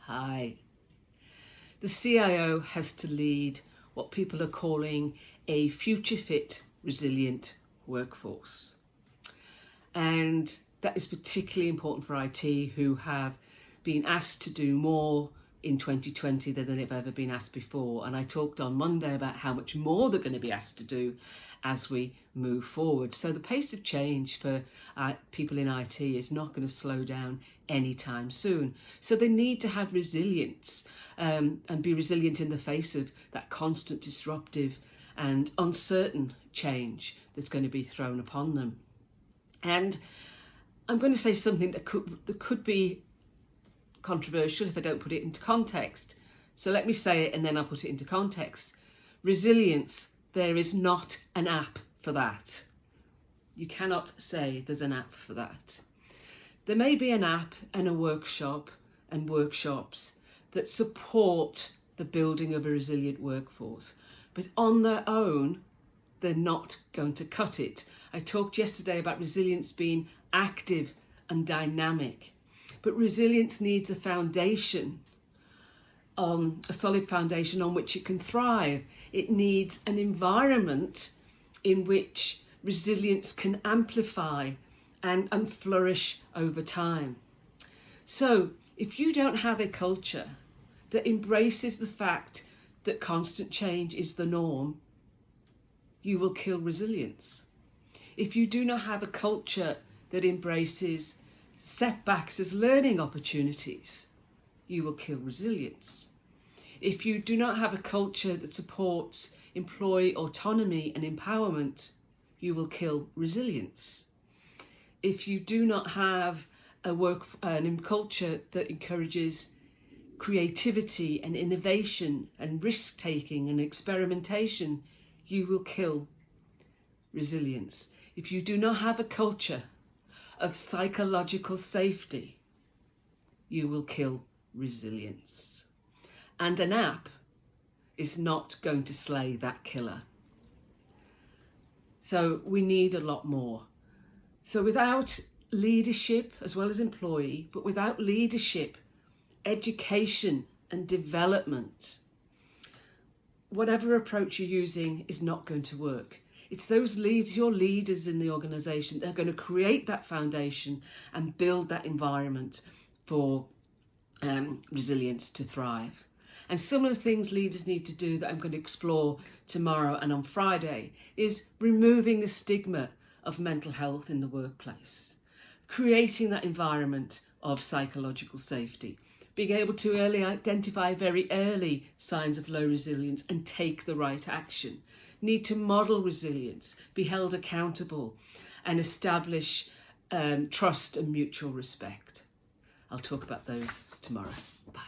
Hi. The CIO has to lead what people are calling a future fit, resilient workforce. And that is particularly important for IT, who have been asked to do more in 2020 than they've ever been asked before. And I talked on Monday about how much more they're going to be asked to do as we move forward. So the pace of change for people in IT is not going to slow down anytime soon. So they need to have resilience and be resilient in the face of that constant disruptive and uncertain change that's going to be thrown upon them. And I'm going to say something that could be controversial if I don't put it into context. So let me say it and then I'll put it into context. Resilience, there is not an app for that. You cannot say there's an app for that. There may be an app and a workshop and workshops that support the building of a resilient workforce, but on their own, they're not going to cut it. I talked yesterday about resilience being active and dynamic, but resilience needs a foundation, a solid foundation on which it can thrive. It needs an environment in which resilience can amplify and flourish over time. So if you don't have a culture that embraces the fact that constant change is the norm, you will kill resilience. If you do not have a culture that embraces setbacks as learning opportunities, you will kill resilience. If you do not have a culture that supports employee autonomy and empowerment, you will kill resilience. If you do not have a culture that encourages creativity and innovation and risk-taking and experimentation, you will kill resilience. If you do not have a culture of psychological safety, you will kill resilience. And an app is not going to slay that killer. So we need a lot more. So without leadership, as well as employee, but without leadership, education and development, whatever approach you're using is not going to work. It's those leads, your leaders in the organisation, that are going to create that foundation and build that environment for resilience to thrive. And some of the things leaders need to do that I'm going to explore tomorrow and on Friday is removing the stigma of mental health in the workplace, creating that environment of psychological safety, being able to identify very early signs of low resilience and take the right action, need to model resilience, be held accountable and establish trust and mutual respect. I'll talk about those tomorrow. Bye.